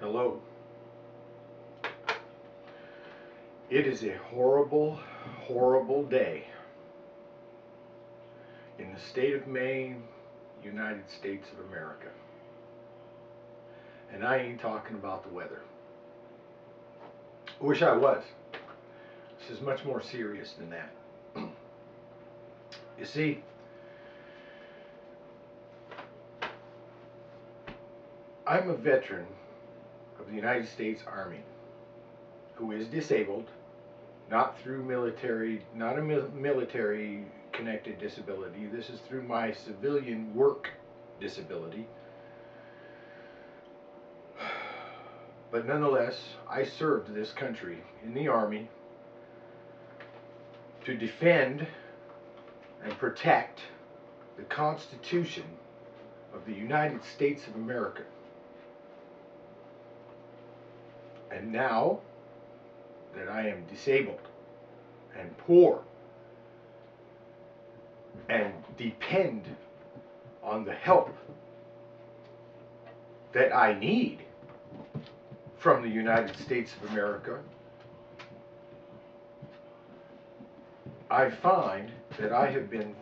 Hello. It is a horrible, horrible day in the state of Maine, United States of America. And I ain't talking about the weather. I wish I was. This is much more serious than that. You see, I'm a veteran of the United States Army who is disabled, not through military, not a military connected disability. This is through my civilian work disability. But nonetheless, I served this country in the Army to defend and protect the Constitution of the United States of America. And now that I am disabled and poor and depend on the help that I need from the United States of America, I find that I have been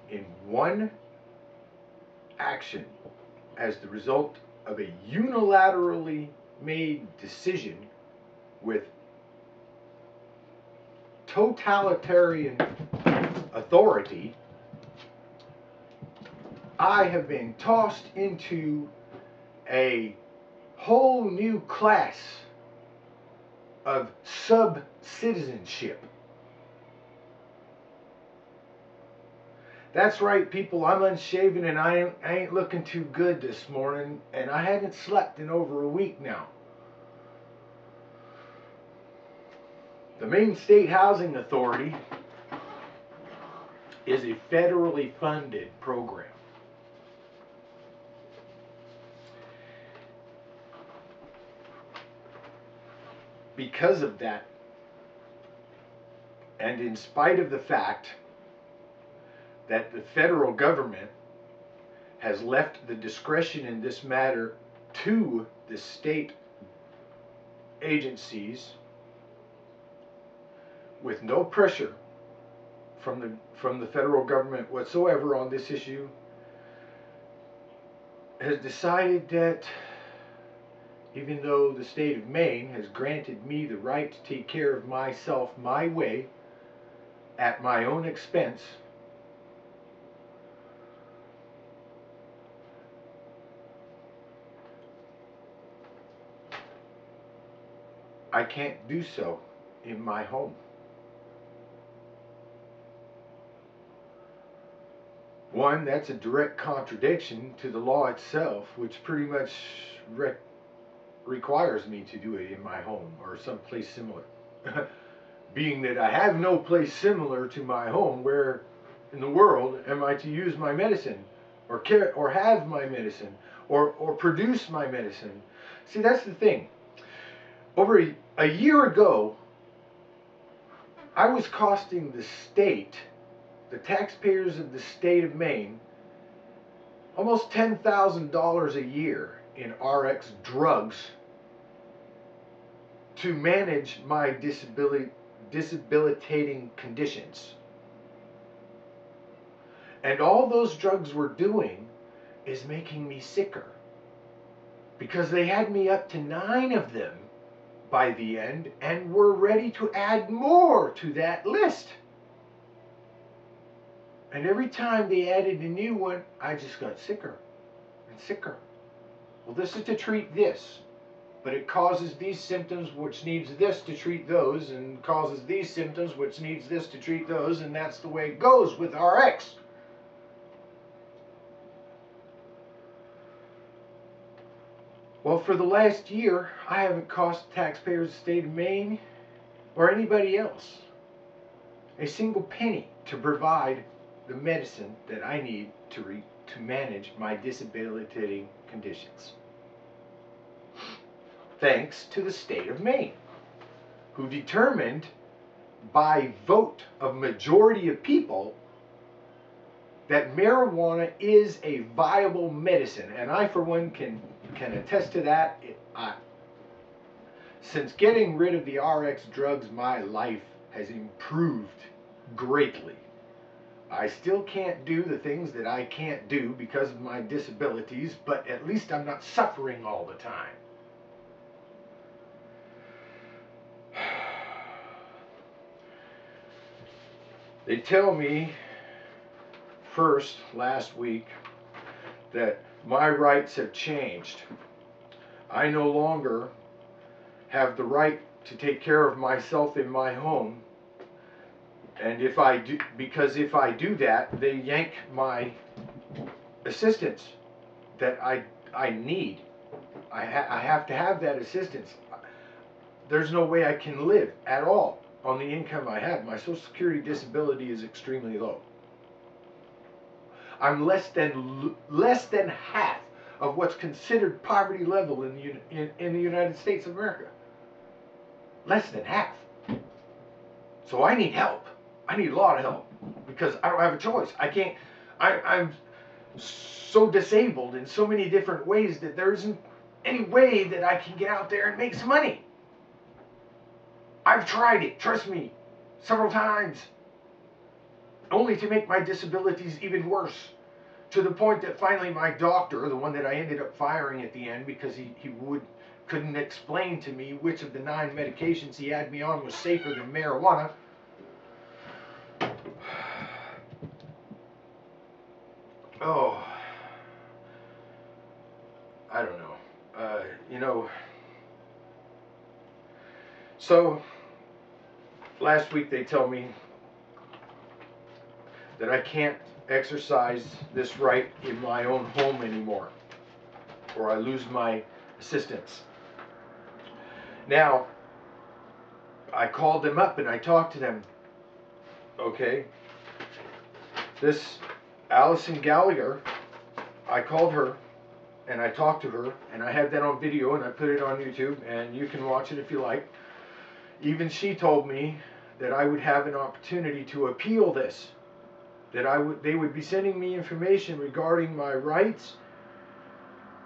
in one action as the result of a unilaterally made decision with totalitarian authority. I have been tossed into a whole new class of sub-citizenship. That's right, people, I'm unshaven and I ain't looking too good this morning, and I haven't slept in over a week now. The Maine State Housing Authority is a federally funded program. Because of that, and in spite of the fact that the federal government has left the discretion in this matter to the state agencies, with no pressure from the federal government whatsoever on this issue, has decided that even though the state of Maine has granted me the right to take care of myself my way at my own expense, I can't do so in my home. One, that's a direct contradiction to the law itself, which pretty much requires me to do it in my home or someplace similar. Being that I have no place similar to my home, where in the world am I to use my medicine or have my medicine or produce my medicine? See, that's the thing. Over a year ago, I was costing the state, the taxpayers of the state of Maine, almost $10,000 a year in RX drugs to manage my debilitating conditions. And all those drugs were doing is making me sicker, because they had me up to 9 of them by the end and were ready to add more to that list. And every time they added a new one, I just got sicker and sicker. Well, this is to treat this, but it causes these symptoms, which needs this to treat those, and causes these symptoms, which needs this to treat those, and that's the way it goes with RX. Well, for the last year, I haven't cost taxpayers of the state of Maine or anybody else a single penny to provide the medicine that I need to manage my debilitating conditions. Thanks to the state of Maine, who determined by vote of majority of people that marijuana is a viable medicine. And I, for one, can attest to that. I, since getting rid of the RX drugs, my life has improved greatly. I still can't do the things that I can't do because of my disabilities, but at least I'm not suffering all the time. They tell me first last week that my rights have changed. I no longer have the right to take care of myself in my home, and if I do, because if I do that, they yank my assistance that I need. I have to have that assistance. There's no way I can live at all on the income I have. My Social Security disability is extremely low. I'm less than half of what's considered poverty level in the United States of America. Less than half. So I need help. I need a lot of help because I don't have a choice. I can't. I'm so disabled in so many different ways that there isn't any way that I can get out there and make some money. I've tried it, trust me, several times, only to make my disabilities even worse, to the point that finally my doctor, the one that I ended up firing at the end because he couldn't explain to me which of the 9 medications he had me on was safer than marijuana. Oh, I don't know. So last week they tell me that I can't exercise this right in my own home anymore, or I lose my assistance. Now, I called them up and I talked to them. Okay, this Allison Gallagher, I called her and I talked to her, and I have that on video and I put it on YouTube, and you can watch it if you like. Even she told me that I would have an opportunity to appeal this, that they would be sending me information regarding my rights,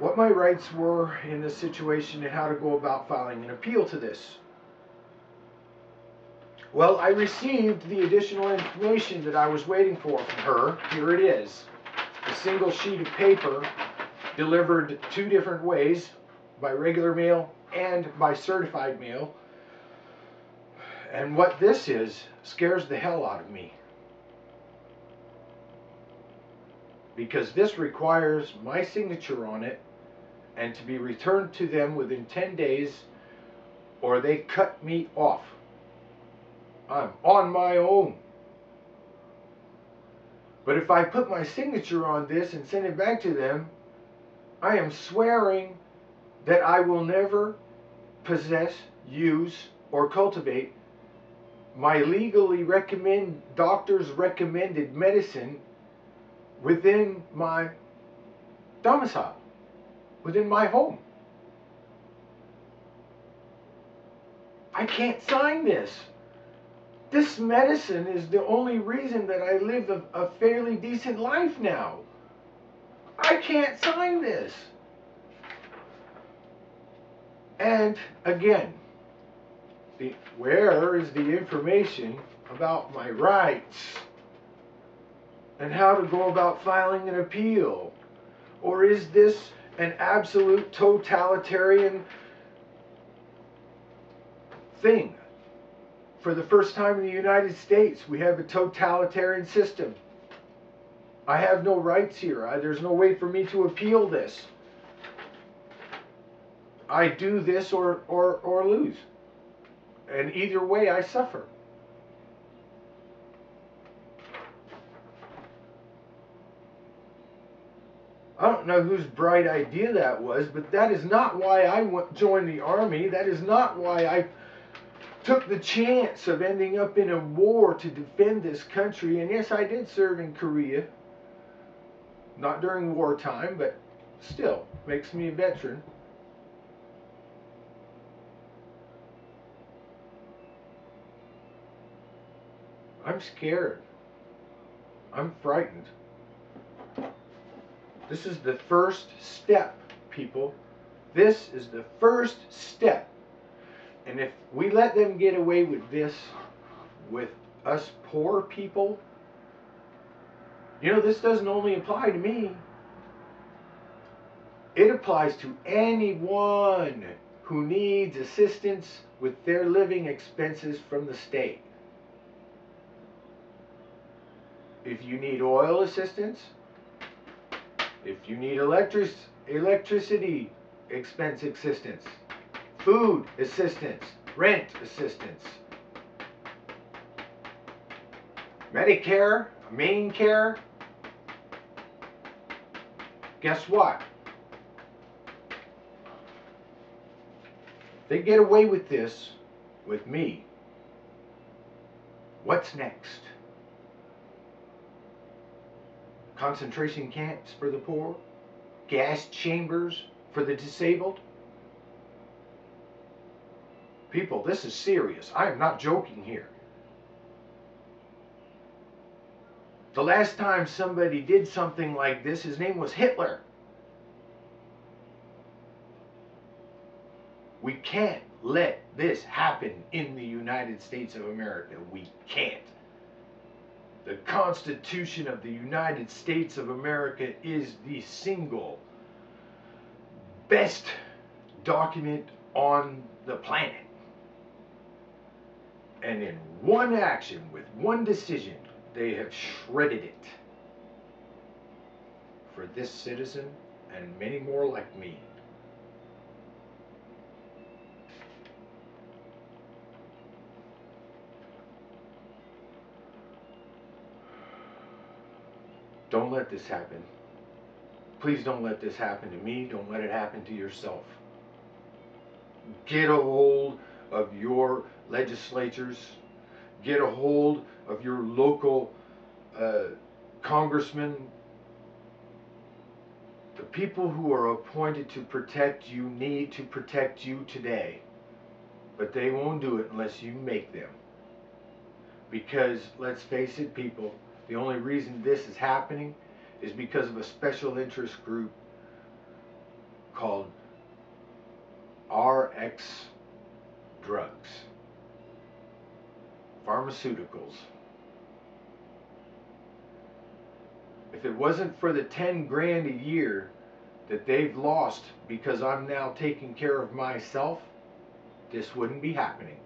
what my rights were in this situation, and how to go about filing an appeal to this. Well, I received the additional information that I was waiting for from her. Here it is. A single sheet of paper delivered 2 different ways, by regular mail and by certified mail. And what this is scares the hell out of me, because this requires my signature on it and to be returned to them within 10 days or they cut me off. I'm on my own. But if I put my signature on this and send it back to them, I am swearing that I will never possess, use, or cultivate my legally doctor's recommended medicine within my domicile, within my home. I can't sign this. This medicine is the only reason that I live a fairly decent life now. I can't sign this. And again, where is the information about my rights and how to go about filing an appeal? Or is this an absolute totalitarian thing? For the first time in the United States, we have a totalitarian system. I have no rights here. There's no way for me to appeal this. I do this or lose. And either way, I suffer. I don't know whose bright idea that was, but that is not why I joined the Army. That is not why I took the chance of ending up in a war to defend this country. And yes, I did serve in Korea. Not during wartime, but still makes me a veteran. I'm scared. I'm frightened. This is the first step, people, This is the first step. And if we let them get away with this, with us poor people, you know, this doesn't only apply to me. It applies to anyone who needs assistance with their living expenses from the state. If you need oil assistance, if you need electricity expense assistance, food assistance, rent assistance, Medicare, Maine care, guess what? They get away with this with me. What's next? Concentration camps for the poor? Gas chambers for the disabled? People, this is serious. I am not joking here. The last time somebody did something like this, his name was Hitler. We can't let this happen in the United States of America. We can't. The Constitution of the United States of America is the single best document on the planet. And in one action, with one decision, they have shredded it for this citizen and many more like me. Don't let this happen. Please don't let this happen to me. Don't let it happen to yourself. Get a hold of your legislatures. Get a hold of your local congressmen. The people who are appointed to protect you need to protect you today. But they won't do it unless you make them. Because, let's face it, people, the only reason this is happening is because of a special interest group called RX drugs, pharmaceuticals. If it wasn't for the 10 grand a year that they've lost because I'm now taking care of myself, this wouldn't be happening.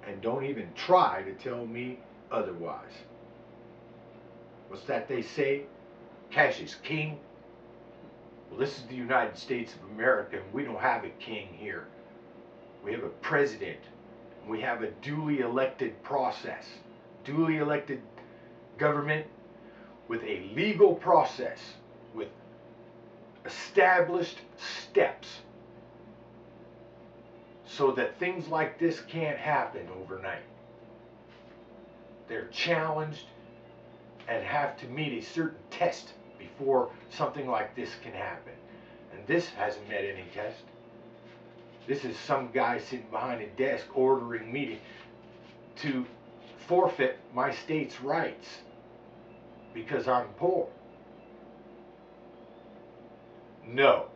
And don't even try to tell me otherwise. What's that they say? Cash is king. Well, this is the United States of America, and we don't have a king here. We have a president. And we have a duly elected process. Duly elected government with a legal process, with established steps, so that things like this can't happen overnight. They're challenged and have to meet a certain test before something like this can happen. And this hasn't met any test. This is some guy sitting behind a desk ordering me to forfeit my state's rights because I'm poor. No.